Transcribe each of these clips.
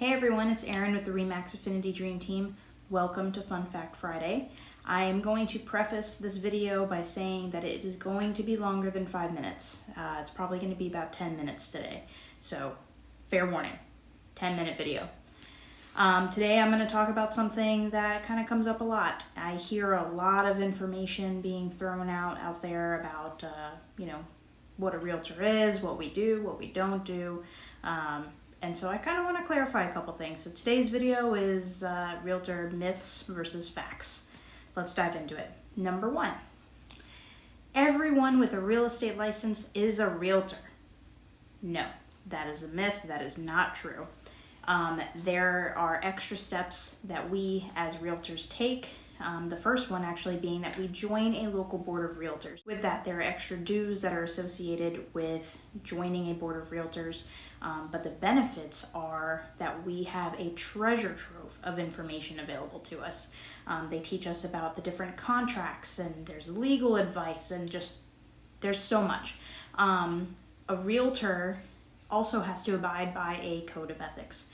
Hey everyone, it's Erin with the Remax Affinity Dream Team. Welcome to Fun Fact Friday. I am going to preface this video by saying that it is going to be longer than 5 minutes. It's probably going to be about 10 minutes today. So, fair warning, 10-minute video. Today I'm going to talk about something that kind of comes up a lot. I hear a lot of information being thrown out there about, what a realtor is, what we do, what we don't do. And so I kind of want to clarify a couple things. So today's video is realtor myths versus facts. Let's dive into it. Number 1, everyone with a real estate license is a realtor. No, that is a myth. That is not true. There are extra steps that we as realtors take. The first one actually being that we join a local board of realtors. With that, there are extra dues that are associated with joining a board of realtors, but the benefits are that we have a treasure trove of information available to us. They teach us about the different contracts, and there's legal advice, and just there's so much. A realtor also has to abide by a code of ethics.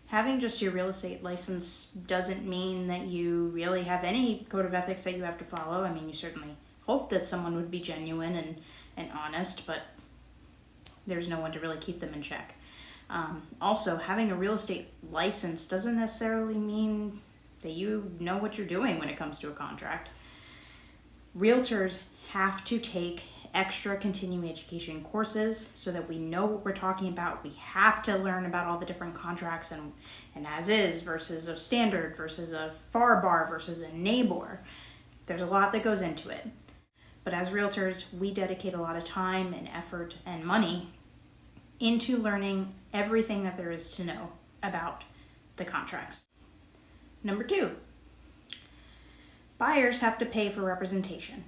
Having just your real estate license doesn't mean that you really have any code of ethics that you have to follow. I mean, you certainly hope that someone would be genuine and honest, but there's no one to really keep them in check. Also, having a real estate license doesn't necessarily mean that you know what you're doing when it comes to a contract. Realtors have to take extra continuing education courses so that we know what we're talking about. We have to learn about all the different contracts and as is versus a standard versus a FAR bar versus a NABOR. There's a lot that goes into it. But as realtors, we dedicate a lot of time and effort and money into learning everything that there is to know about the contracts. Number 2, buyers have to pay for representation.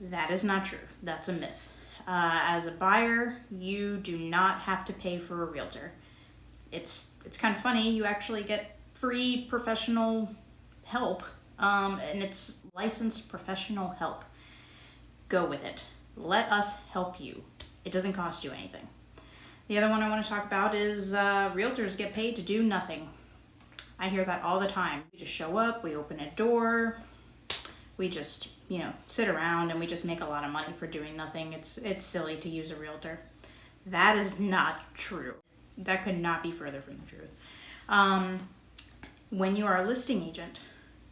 That is not true. That's a myth. As a buyer, you do not have to pay for a realtor. It's kind of funny. You actually get free professional help, and it's licensed professional help. Go with it. Let us help you. It doesn't cost you anything. The other one I want to talk about is realtors get paid to do nothing. I hear that all the time. We just show up, we open a door, we just, sit around and we just make a lot of money for doing nothing. It's silly to use a realtor. That is not true. That could not be further from the truth. When you are a listing agent,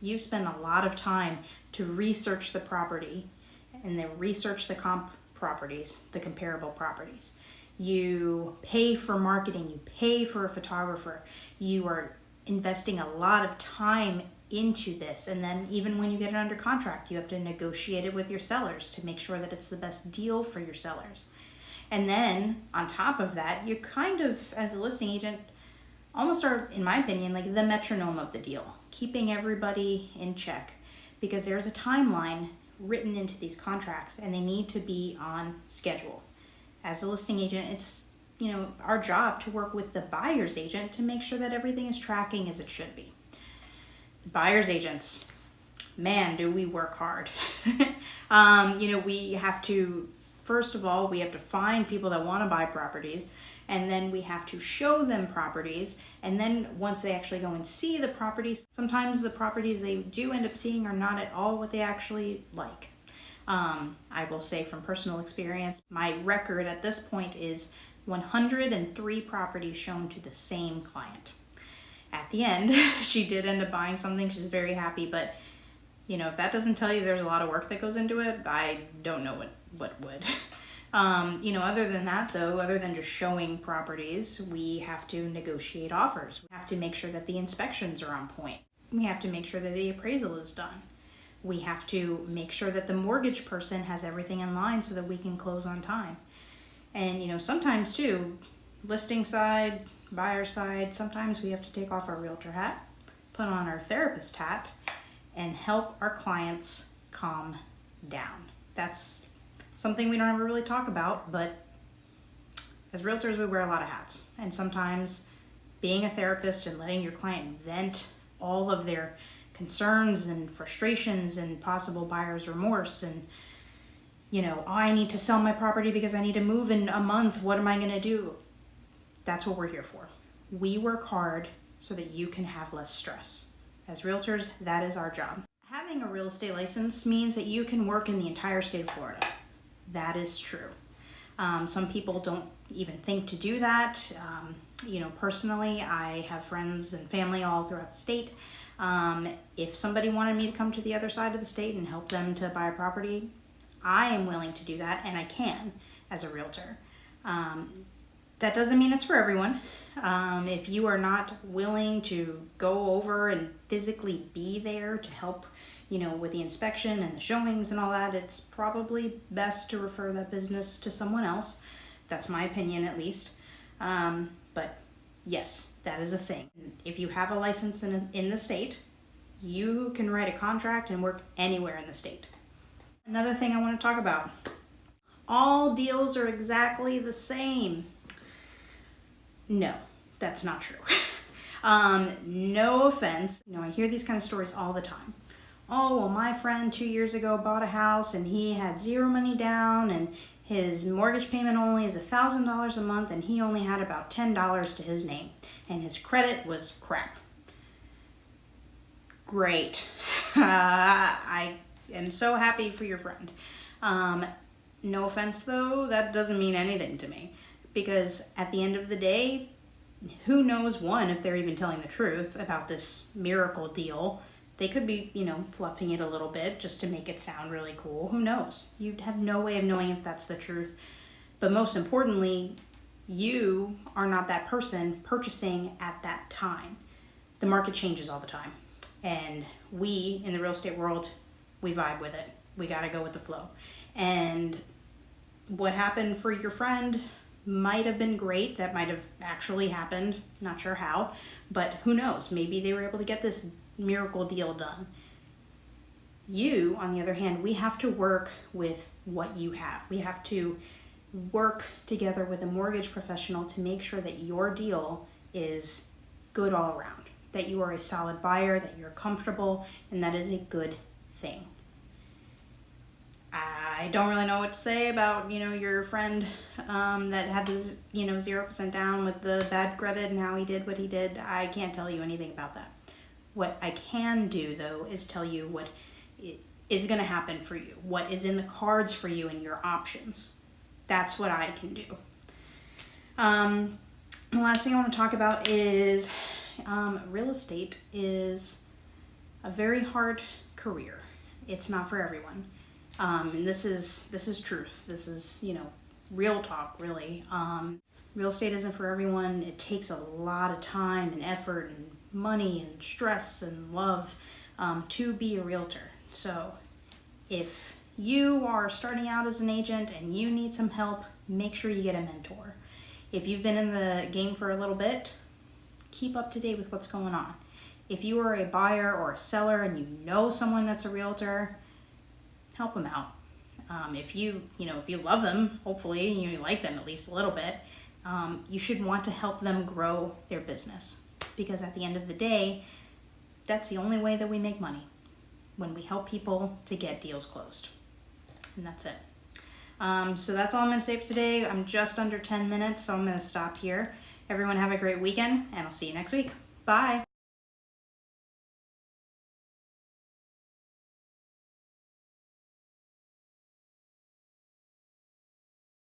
you spend a lot of time to research the property and then research the comparable properties. You pay for marketing, you pay for a photographer, you are investing a lot of time into this, and then even when you get it under contract, you have to negotiate it with your sellers to make sure that it's the best deal for your sellers. And then on top of that, you kind of, as a listing agent, almost are, in my opinion, like the metronome of the deal, keeping everybody in check, because there's a timeline written into these contracts and they need to be on schedule. As a listing agent, it's our job to work with the buyer's agent to make sure that everything is tracking as it should be. Buyer's agents, man, do we work hard. We have to, first of all, we have to find people that want to buy properties, and then we have to show them properties, and then once they actually go and see the properties, sometimes the properties they do end up seeing are not at all what they actually like. I will say from personal experience, my record at this point is 103 properties shown to the same client. At the end, she did end up buying something. She's very happy, but if that doesn't tell you there's a lot of work that goes into it, I don't know what would. Other than that though, other than just showing properties, we have to negotiate offers. We have to make sure that the inspections are on point. We have to make sure that the appraisal is done. We have to make sure that the mortgage person has everything in line so that we can close on time. And sometimes too, listing side, buyer side, sometimes we have to take off our realtor hat, put on our therapist hat, and help our clients calm down. That's something we don't ever really talk about, but as realtors, we wear a lot of hats. And sometimes being a therapist and letting your client vent all of their concerns and frustrations and possible buyer's remorse and I need to sell my property because I need to move in a month. What am I going to do? That's what we're here for. We work hard so that you can have less stress. As realtors, that is our job. Having a real estate license means that you can work in the entire state of Florida. That is true. Some people don't even think to do that. Personally, I have friends and family all throughout the state. If somebody wanted me to come to the other side of the state and help them to buy a property, I am willing to do that, and I can as a realtor. That doesn't mean it's for everyone. If you are not willing to go over and physically be there to help, with the inspection and the showings and all that, it's probably best to refer that business to someone else. That's my opinion, at least. But yes, that is a thing. If you have a license in the state, you can write a contract and work anywhere in the state. Another thing I want to talk about. All deals are exactly the same. No, that's not true. No offense. I hear these kind of stories all the time. Oh, well, my friend 2 years ago bought a house and he had zero money down and his mortgage payment only is $1,000 a month and he only had about $10 to his name and his credit was crap. Great. I am so happy for your friend. No offense though, that doesn't mean anything to me, because at the end of the day, who knows, one, if they're even telling the truth about this miracle deal. They could be, fluffing it a little bit just to make it sound really cool. Who knows? You'd have no way of knowing if that's the truth. But most importantly, you are not that person purchasing at that time. The market changes all the time. And we, in the real estate world, we vibe with it. We gotta go with the flow. And what happened for your friend might have been great. That might have actually happened. Not sure how, but who knows? Maybe they were able to get this miracle deal done. You, on the other hand, we have to work with what you have. We have to work together with a mortgage professional to make sure that your deal is good all around, that you are a solid buyer, that you're comfortable, and that is a good thing. I don't really know what to say about, your friend that had this, 0% down with the bad credit and how he did what he did. I can't tell you anything about that. What I can do, though, is tell you what is going to happen for you, what is in the cards for you and your options. That's what I can do. The last thing I want to talk about is real estate is a very hard career. It's not for everyone. And this is truth. This is, real talk, really. Real estate isn't for everyone. It takes a lot of time and effort and money and stress and love to be a realtor. So if you are starting out as an agent and you need some help, make sure you get a mentor. If you've been in the game for a little bit, keep up to date with what's going on. If you are a buyer or a seller and you know someone that's a realtor, help them out. If you love them, hopefully you like them at least a little bit, you should want to help them grow their business, because at the end of the day, that's the only way that we make money, when we help people to get deals closed. And that's it. So that's all I'm going to say for today. I'm just under 10 minutes, so I'm going to stop here. Everyone have a great weekend, and I'll see you next week. Bye.